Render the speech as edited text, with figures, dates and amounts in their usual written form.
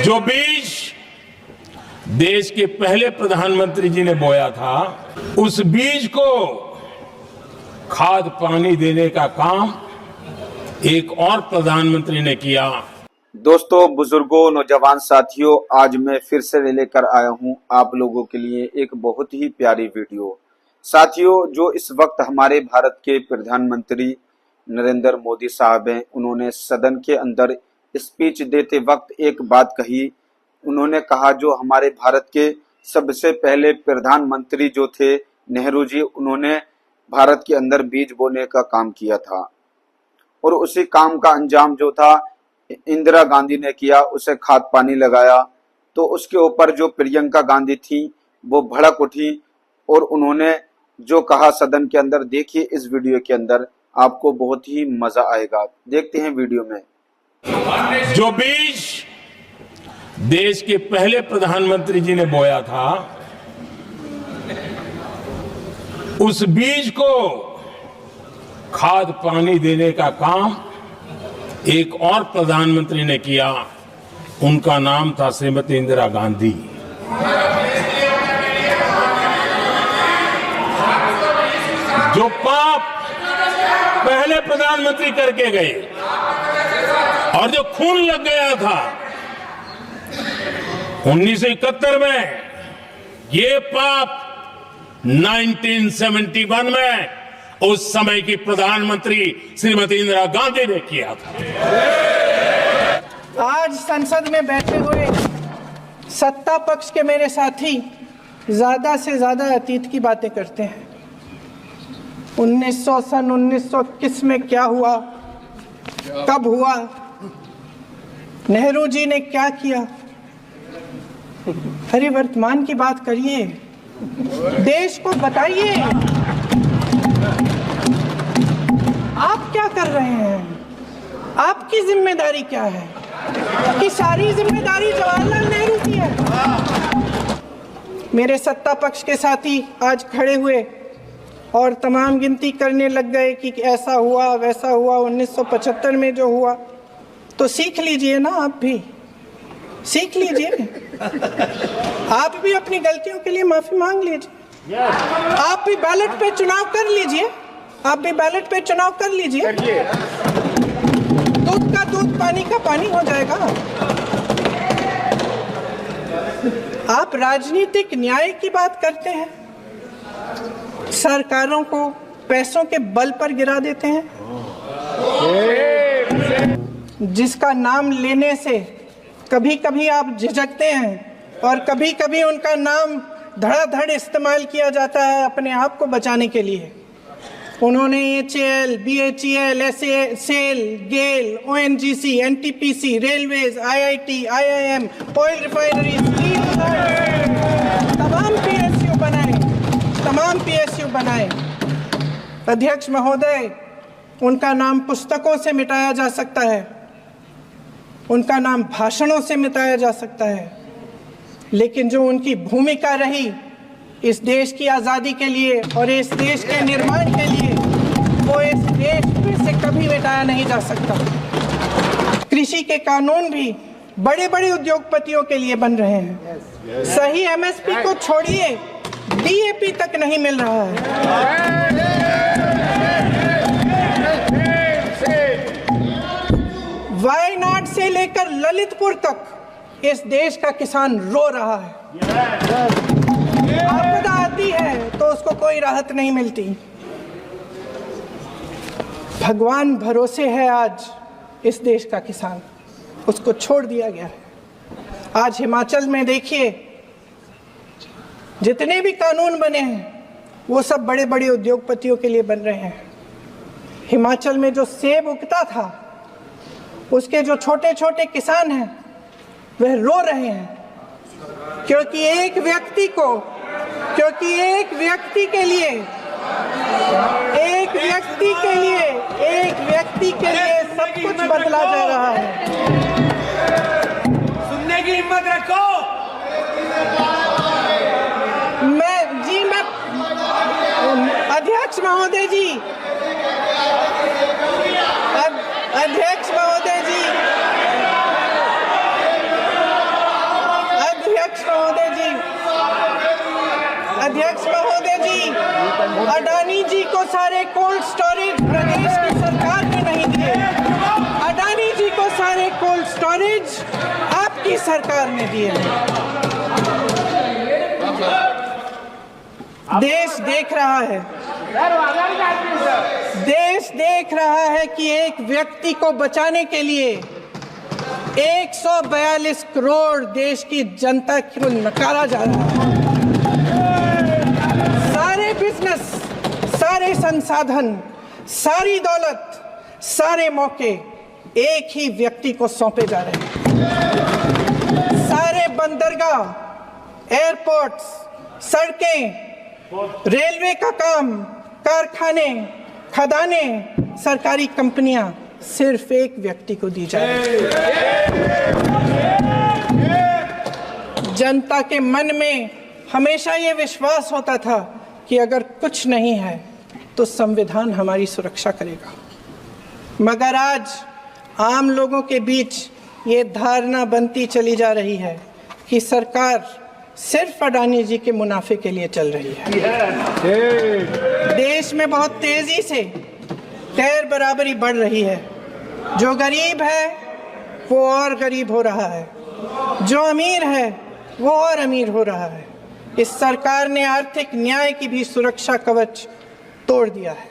जो बीज देश के पहले प्रधानमंत्री जी ने बोया था, उस बीज को खाद पानी देने का काम एक और प्रधानमंत्री ने किया। दोस्तों, बुजुर्गों, नौजवान साथियों, आज मैं फिर से लेकर आया हूं आप लोगों के लिए एक बहुत ही प्यारी वीडियो। साथियों, जो इस वक्त हमारे भारत के प्रधानमंत्री नरेंद्र मोदी साहब हैं, उन्होंने सदन के अंदर स्पीच देते वक्त एक बात कही। उन्होंने कहा जो हमारे भारत के सबसे पहले प्रधानमंत्री जो थे नेहरू जी, उन्होंने भारत के अंदर बीज बोने का काम किया था और उसी काम का अंजाम जो था इंदिरा गांधी ने किया, उसे खाद पानी लगाया। तो उसके ऊपर जो प्रियंका गांधी थी वो भड़क उठी और उन्होंने जो कहा सदन के अंदर, देखिए इस वीडियो के अंदर, आपको बहुत ही मजा आएगा। देखते हैं वीडियो में। जो बीज देश के पहले प्रधानमंत्री जी ने बोया था, उस बीज को खाद पानी देने का काम एक और प्रधानमंत्री ने किया। उनका नाम था श्रीमती इंदिरा गांधी। जो पाप पहले प्रधानमंत्री करके गए और जो खून लग गया था 1971 में, ये पाप 1971 में उस समय की प्रधानमंत्री श्रीमती इंदिरा गांधी ने किया था। आज संसद में बैठे हुए सत्ता पक्ष के मेरे साथी ज्यादा से ज्यादा अतीत की बातें करते हैं। 1921 में क्या हुआ, कब हुआ, नेहरू जी ने क्या किया। अरे वर्तमान की बात करिए, देश को बताइए आप क्या कर रहे हैं, आपकी जिम्मेदारी क्या है। कि सारी जिम्मेदारी जवाहरलाल नेहरू की है। मेरे सत्ता पक्ष के साथी आज खड़े हुए और तमाम गिनती करने लग गए कि ऐसा हुआ वैसा हुआ 1975 में जो हुआ। तो सीख लीजिए ना, आप भी सीख लीजिए। आप भी अपनी गलतियों के लिए माफी मांग लीजिए। आप भी बैलेट पे चुनाव कर लीजिए। आप भी बैलेट पे चुनाव कर लीजिए। दूध का दूध, पानी का पानी हो जाएगा। आप राजनीतिक न्याय की बात करते हैं, सरकारों को पैसों के बल पर गिरा देते हैं। जिसका नाम लेने से कभी कभी आप झिझकते हैं और कभी कभी उनका नाम धड़ाधड़ इस्तेमाल किया जाता है अपने आप को बचाने के लिए। उन्होंने HAL, BHEL, SAL, गेल, ONGC, NTPC, railways, IIT, IIM, oil refinery, तमाम PSU बनाए। अध्यक्ष महोदय, उनका नाम पुस्तकों से मिटाया जा सकता है, उनका नाम भाषणों से मिटाया जा सकता है, लेकिन जो उनकी भूमिका रही इस देश की आज़ादी के लिए और इस देश के निर्माण के लिए, वो इस देश में से कभी मिटाया नहीं जा सकता। कृषि के कानून भी बड़े बड़े उद्योगपतियों के लिए बन रहे हैं। सही MSP को छोड़िए, DAP तक नहीं मिल रहा है। वायनाड से लेकर ललितपुर तक इस देश का किसान रो रहा है। आपदा आती है तो उसको कोई राहत नहीं मिलती। भगवान भरोसे है आज इस देश का किसान, उसको छोड़ दिया गया है। आज हिमाचल में देखिए, जितने भी कानून बने हैं वो सब बड़े बड़े उद्योगपतियों के लिए बन रहे हैं। हिमाचल में जो सेब उगता था, उसके जो छोटे छोटे किसान हैं वह रो रहे हैं, क्योंकि एक व्यक्ति के लिए सब कुछ बदला जा रहा है। सुनने की हिम्मत रखो। अध्यक्ष महोदय जी, अध्यक्ष महोदय जी, अडानी जी को सारे कोल्ड स्टोरेज प्रदेश की सरकार ने नहीं दिए। अडानी जी को सारे कोल्ड स्टोरेज आपकी सरकार ने दिए। देश देख रहा है, देश देख रहा है कि एक व्यक्ति को बचाने के लिए 142 करोड़ देश की जनता को नकारा जा रहा है। सारे बिजनेस, सारे संसाधन, सारी दौलत, सारे मौके एक ही व्यक्ति को सौंपे जा रहे हैं। सारे बंदरगाह, एयरपोर्ट्स, सड़कें, रेलवे का काम, कारखाने, खदाने, सरकारी कंपनियां सिर्फ एक व्यक्ति को दी जाए। जनता के मन में हमेशा ये विश्वास होता था कि अगर कुछ नहीं है तो संविधान हमारी सुरक्षा करेगा, मगर आज आम लोगों के बीच ये धारणा बनती चली जा रही है कि सरकार सिर्फ अडानी जी के मुनाफे के लिए चल रही है। देश में बहुत तेजी से गैर बराबरी बढ़ रही है। जो गरीब है वो और गरीब हो रहा है, जो अमीर है वो और अमीर हो रहा है। इस सरकार ने आर्थिक न्याय की भी सुरक्षा कवच तोड़ दिया है।